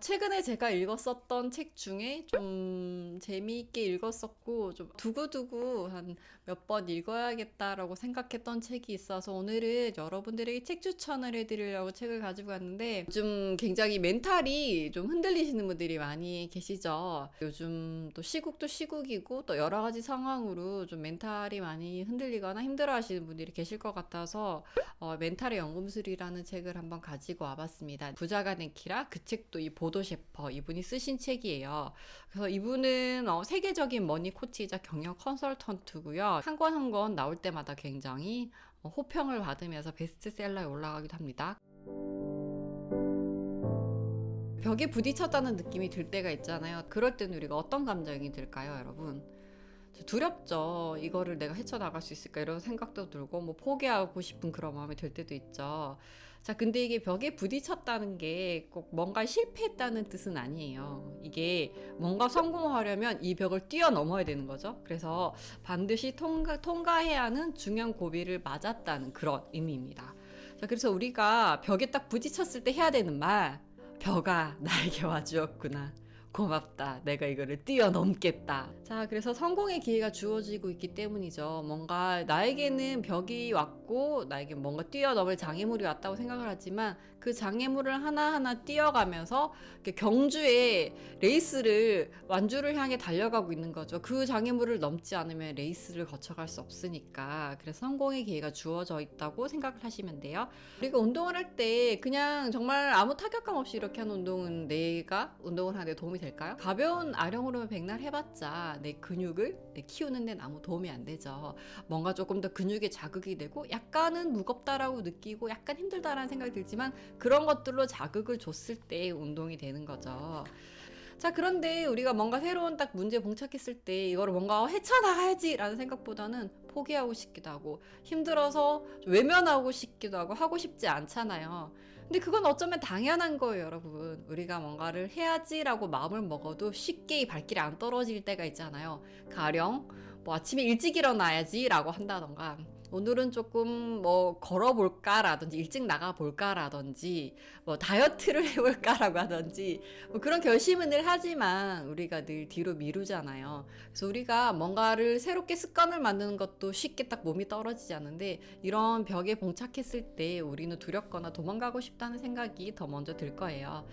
최근에 제가 읽었었던 책 중에 좀 재미있게 읽었었고 좀 두고두고 한 몇 번 읽어야겠다라고 생각했던 책이 있어서 오늘은 여러분들에게 책 추천을 해드리려고 책을 가지고 왔는데, 요즘 굉장히 멘탈이 좀 흔들리시는 분들이 많이 계시죠. 요즘 또 시국도 시국이고 또 여러 가지 상황으로 좀 멘탈이 많이 흔들리거나 힘들어 하시는 분들이 계실 것 같아서 멘탈의 연금술이라는 책을 한번 가지고 와봤습니다. 부자가 된 키라, 그 책도 이 보도 셰퍼 이분이 쓰신 책이에요. 그래서 이분은 세계적인 머니 코치이자 경영 컨설턴트고요. 한 권 한 권 나올 때마다 굉장히 호평을 받으면서 베스트셀러에 올라가기도 합니다. 벽에 부딪혔다는 느낌이 들 때가 있잖아요. 그럴 때는 우리가 어떤 감정이 들까요, 여러분? 두렵죠. 이거를 내가 헤쳐나갈 수 있을까 이런 생각도 들고 뭐 포기하고 싶은 그런 마음이 들 때도 있죠. 자, 근데 이게 벽에 부딪혔다는 게 꼭 뭔가 실패했다는 뜻은 아니에요. 이게 뭔가 성공하려면 이 벽을 뛰어넘어야 되는 거죠. 그래서 반드시 통과해야 하는 중요한 고비를 맞았다는 그런 의미입니다. 자, 그래서 우리가 벽에 딱 부딪혔을 때 해야 되는 말, 벽아 나에게 와주었구나, 고맙다, 내가 이거를 뛰어넘겠다. 자, 그래서 성공의 기회가 주어지고 있기 때문이죠. 뭔가 나에게는 벽이 왔고 나에게 뭔가 뛰어넘을 장애물이 왔다고 생각을 하지만 그 장애물을 하나하나 뛰어가면서 경주에 레이스를, 완주를 향해 달려가고 있는 거죠. 그 장애물을 넘지 않으면 레이스를 거쳐갈 수 없으니까. 그래서 성공의 기회가 주어져 있다고 생각을 하시면 돼요. 우리가 운동을 할 때 그냥 정말 아무 타격감 없이 이렇게 하는 운동은 내가 운동을 하는데 도움이 될까요? 가벼운 아령으로 백날 해봤자 내 근육을 키우는 데는 아무 도움이 안 되죠. 뭔가 조금 더 근육에 자극이 되고 약간은 무겁다라고 느끼고 약간 힘들다라는 생각이 들지만 그런 것들로 자극을 줬을 때 운동이 되는 거죠. 자, 그런데 우리가 뭔가 새로운 딱 문제에 봉착했을 때 이거를 뭔가 헤쳐나가야지 라는 생각보다는 포기하고 싶기도 하고 힘들어서 외면하고 싶기도 하고 싶지 않잖아요. 근데 그건 어쩌면 당연한 거예요, 여러분. 우리가 뭔가를 해야지라고 마음을 먹어도 쉽게 이 발길이 안 떨어질 때가 있잖아요. 가령 뭐 아침에 일찍 일어나야지 라고 한다던가, 오늘은 조금 뭐 걸어볼까 라든지 일찍 나가볼까 라든지 뭐 다이어트를 해볼까 라고 하든지 뭐 그런 결심은 늘 하지만 우리가 늘 뒤로 미루잖아요. 그래서 우리가 뭔가를 새롭게 습관을 만드는 것도 쉽게 딱 몸이 떨어지지 않는데, 이런 벽에 봉착했을 때 우리는 두렵거나 도망가고 싶다는 생각이 더 먼저 들 거예요.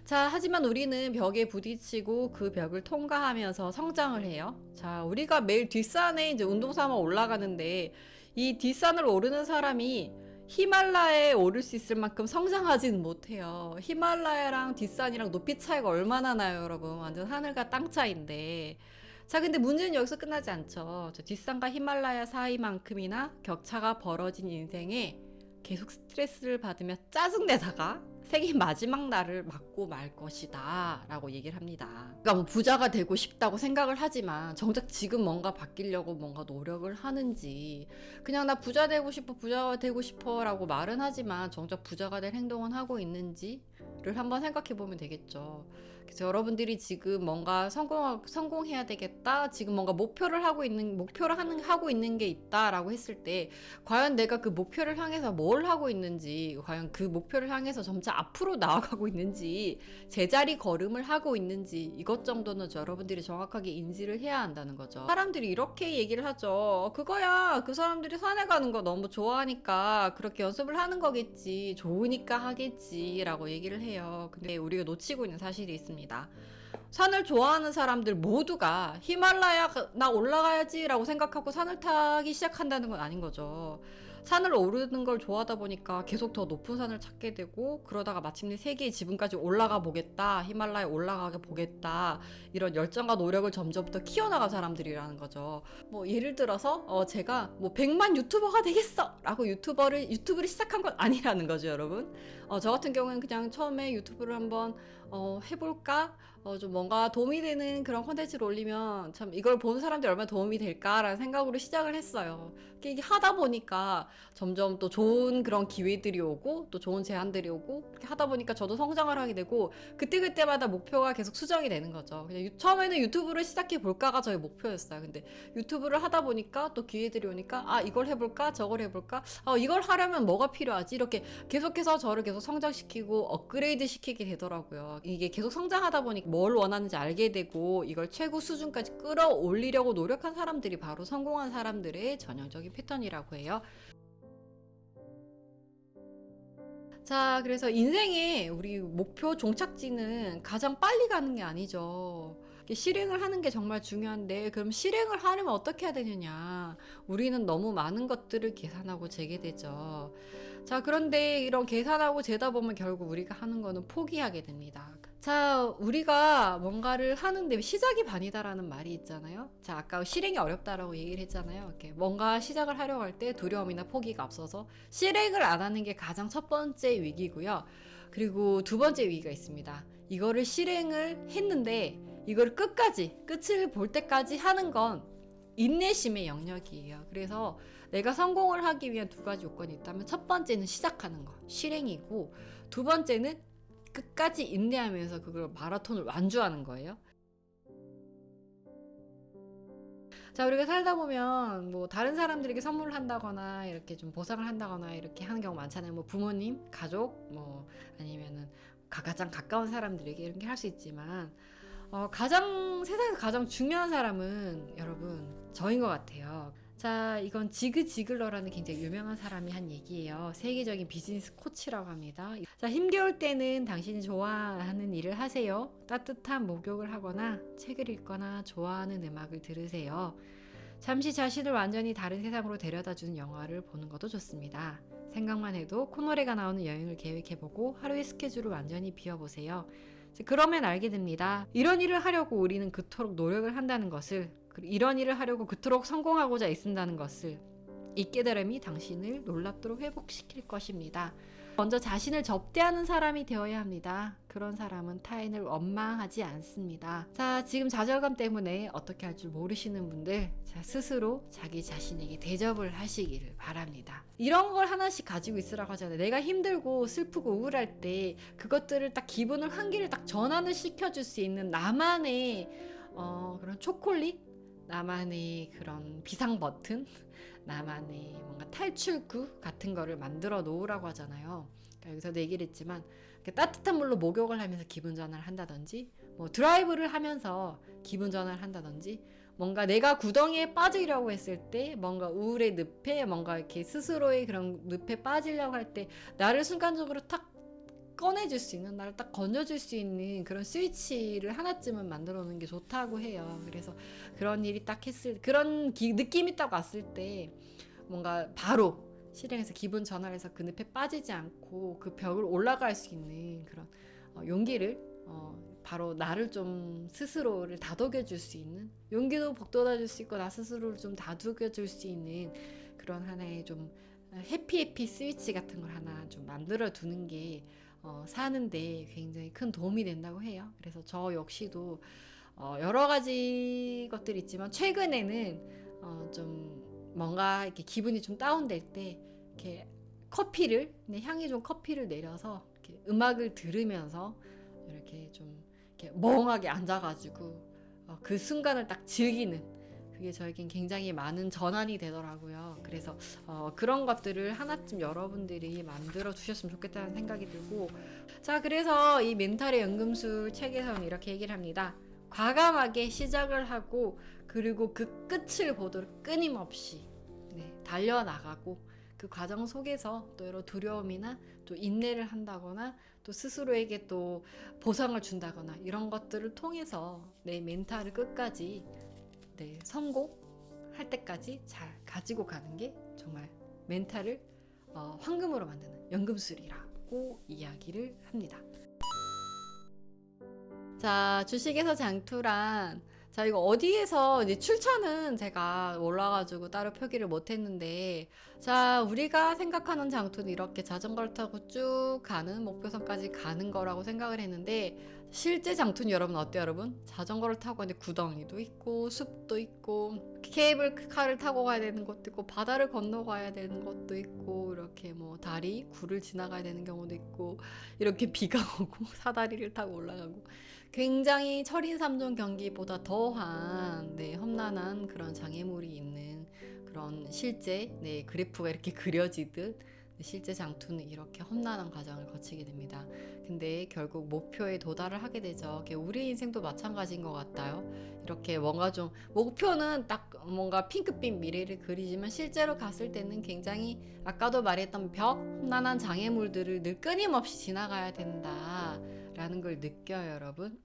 자, 하지만 우리는 벽에 부딪히고 그 벽을 통과하면서 성장을 해요. 자, 우리가 매일 뒷산에 이제 운동 삼아 올라가는데 이 뒷산을 오르는 사람이 히말라야에 오를 수 있을 만큼 성장하지는 못해요. 히말라야랑 뒷산이랑 높이 차이가 얼마나 나요, 여러분. 완전 하늘과 땅 차이인데. 자, 근데 문제는 여기서 끝나지 않죠. 저 뒷산과 히말라야 사이만큼이나 격차가 벌어진 인생에 계속 스트레스를 받으며 짜증내다가 생의 마지막 날을 맞고 말 것이다 라고 얘기를 합니다. 그러니까 뭐 부자가 되고 싶다고 생각을 하지만 정작 지금 뭔가 바뀌려고 뭔가 노력을 하는지, 그냥 나 부자 되고 싶어 라고 말은 하지만 정작 부자가 될 행동은 하고 있는지를 한번 생각해 보면 되겠죠. 그래서 여러분들이 지금 뭔가 성공해야 되겠다, 지금 뭔가 목표를 하고 있는 게 있다라고 했을 때 과연 내가 그 목표를 향해서 뭘 하고 있는지, 과연 그 목표를 향해서 점차 앞으로 나아가고 있는지, 제자리 걸음을 하고 있는지, 이것 정도는 여러분들이 정확하게 인지를 해야 한다는 거죠. 사람들이 이렇게 얘기를 하죠. 그거야, 그 사람들이 산에 가는 거 너무 좋아하니까 그렇게 연습을 하는 거겠지, 좋으니까 하겠지 라고 얘기를 해요. 근데 우리가 놓치고 있는 사실이 있습니다. 산을 좋아하는 사람들 모두가 히말라야 나 올라가야지 라고 생각하고 산을 타기 시작한다는 건 아닌 거죠. 산을 오르는 걸 좋아하다 보니까 계속 더 높은 산을 찾게 되고, 그러다가 마침내 세계의 지붕까지 올라가 보겠다, 히말라야 올라가 보겠다, 이런 열정과 노력을 점점부터 키워나간 사람들이라는 거죠. 뭐 예를 들어서 제가 뭐 100만 유튜버가 되겠어 라고 유튜브를 시작한 건 아니라는 거죠, 여러분. 저 같은 경우는 그냥 처음에 유튜브를 한번 해볼까, 좀 뭔가 도움이 되는 그런 콘텐츠를 올리면 참 이걸 보는 사람들이 얼마나 도움이 될까라는 생각으로 시작을 했어요. 이게 하다 보니까 점점 또 좋은 그런 기회들이 오고 또 좋은 제안들이 오고 그렇게 하다 보니까 저도 성장을 하게 되고 그때그때마다 목표가 계속 수정이 되는 거죠. 그냥 처음에는 유튜브를 시작해 볼까가 저의 목표였어요. 근데 유튜브를 하다 보니까 또 기회들이 오니까 아 이걸 해볼까 저걸 해볼까 이걸 하려면 뭐가 필요하지 이렇게 계속해서 저를 계속 성장시키고 업그레이드 시키게 되더라고요. 이게 계속 성장하다 보니까 뭘 원하는지 알게 되고 이걸 최고 수준까지 끌어올리려고 노력한 사람들이 바로 성공한 사람들의 전형적인 패턴이라고 해요. 자, 그래서 인생의 우리 목표 종착지는 가장 빨리 가는 게 아니죠. 실행을 하는 게 정말 중요한데, 그럼 실행을 하려면 어떻게 해야 되느냐? 우리는 너무 많은 것들을 계산하고 재게 되죠. 자, 그런데 이런 계산하고 재다 보면 결국 우리가 하는 거는 포기하게 됩니다. 자, 우리가 뭔가를 하는데 시작이 반이다라는 말이 있잖아요. 자, 아까 실행이 어렵다라고 얘기를 했잖아요. 이렇게 뭔가 시작을 하려고 할 때 두려움이나 포기가 앞서서 실행을 안 하는 게 가장 첫 번째 위기고요. 그리고 두 번째 위기가 있습니다. 이거를 실행을 했는데 이걸 끝을 볼 때까지 하는 건 인내심의 영역이에요. 그래서 내가 성공을 하기 위한 두 가지 요건이 있다면 첫 번째는 시작하는 거, 실행이고 두 번째는 끝까지 인내하면서 그걸 마라톤을 완주하는 거예요. 자, 우리가 살다 보면 뭐 다른 사람들에게 선물을 한다거나 이렇게 좀 보상을 한다거나 이렇게 하는 경우 많잖아요. 뭐 부모님, 가족, 뭐 아니면은 가장 가까운 사람들에게 이런 게 할 수 있지만 세상에서 가장 중요한 사람은 여러분 저인 것 같아요. 자, 이건 지그 지글러라는 굉장히 유명한 사람이 한 얘기예요. 세계적인 비즈니스 코치라고 합니다. 자, 힘겨울 때는 당신이 좋아하는 일을 하세요. 따뜻한 목욕을 하거나 책을 읽거나 좋아하는 음악을 들으세요. 잠시 자신을 완전히 다른 세상으로 데려다주는 영화를 보는 것도 좋습니다. 생각만 해도 콧노래가 나오는 여행을 계획해보고 하루의 스케줄을 완전히 비워보세요. 그러면 알게 됩니다. 이런 일을 하려고 우리는 그토록 노력을 한다는 것을, 이런 일을 하려고 그토록 성공하고자 애쓴다는 것을, 이 깨달음이 당신을 놀랍도록 회복시킬 것입니다. 먼저 자신을 접대하는 사람이 되어야 합니다. 그런 사람은 타인을 원망하지 않습니다. 자, 지금 좌절감 때문에 어떻게 할 줄 모르시는 분들, 스스로 자기 자신에게 대접을 하시기를 바랍니다. 이런 걸 하나씩 가지고 있으라고 하잖아요. 내가 힘들고 슬프고 우울할 때 그것들을 딱 기분을 한기를 딱 전환을 시켜줄 수 있는 나만의 그런 초콜릿, 나만의 그런 비상 버튼, 나만의 뭔가 탈출구 같은 거를 만들어 놓으라고 하잖아요. 그러니까 여기서도 얘기를 했지만 따뜻한 물로 목욕을 하면서 기분 전환을 한다든지, 뭐 드라이브를 하면서 기분 전환을 한다든지, 뭔가 내가 구덩이에 빠지려고 했을 때, 뭔가 우울의 늪에, 뭔가 이렇게 스스로의 그런 늪에 빠지려고 할 때 나를 순간적으로 탁 꺼내줄 수 있는, 나를 딱 건져줄 수 있는 그런 스위치를 하나쯤은 만들어 놓는 게 좋다고 해요. 그래서 그런 일이 딱 그런 느낌이 딱 왔을 때 뭔가 바로 실행해서 기분 전환해서 그 늪에 빠지지 않고 그 벽을 올라갈 수 있는 그런 용기를, 바로 나를 좀 스스로를 다독여줄 수 있는, 용기도 북돋아줄 수 있고 나 스스로를 좀 다독여줄 수 있는 그런 하나의 좀 해피 스위치 같은 걸 하나 좀 만들어 두는 게 사는데 굉장히 큰 도움이 된다고 해요. 그래서 저 역시도 여러 가지 것들이 있지만 최근에는 좀 뭔가 이렇게 기분이 좀 다운될 때 이렇게 향이 좀 커피를 내려서 이렇게 음악을 들으면서 이렇게 좀 이렇게 멍하게 앉아가지고 그 순간을 딱 즐기는, 그게 저에겐 굉장히 많은 전환이 되더라고요. 그래서 그런 것들을 하나쯤 여러분들이 만들어 두셨으면 좋겠다는 생각이 들고, 자, 그래서 이 멘탈의 연금술 책에서는 이렇게 얘기를 합니다. 과감하게 시작을 하고 그리고 그 끝을 보도록 끊임없이 달려나가고, 그 과정 속에서 또 여러 두려움이나 또 인내를 한다거나 또 스스로에게 또 보상을 준다거나 이런 것들을 통해서 내 멘탈을 끝까지 성공할 때까지 잘 가지고 가는 게 정말 멘탈을 황금으로 만드는 연금술이라고 이야기를 합니다. 자, 주식에서 장투란, 자, 이거 어디에서 이제 출처는 제가 몰라가지고 따로 표기를 못했는데, 자, 우리가 생각하는 장투는 이렇게 자전거를 타고 쭉 가는 목표선까지 가는 거라고 생각을 했는데, 실제 장투는 여러분 어때요 여러분? 자전거를 타고 가는데 구덩이도 있고 숲도 있고 케이블카를 타고 가야 되는 것도 있고 바다를 건너가야 되는 것도 있고 이렇게 뭐 다리, 굴을 지나가야 되는 경우도 있고 이렇게 비가 오고 사다리를 타고 올라가고 굉장히 철인 3종 경기보다 더한 험난한 그런 장애물이 있는 그런 실제 그래프가 이렇게 그려지듯 실제 장투는 이렇게 험난한 과정을 거치게 됩니다. 근데 결국 목표에 도달을 하게 되죠. 우리 인생도 마찬가지인 것 같아요. 이렇게 뭔가 좀 목표는 딱 뭔가 핑크빛 미래를 그리지만 실제로 갔을 때는 굉장히 아까도 말했던 벽, 험난한 장애물들을 늘 끊임없이 지나가야 된다라는 걸 느껴요, 여러분.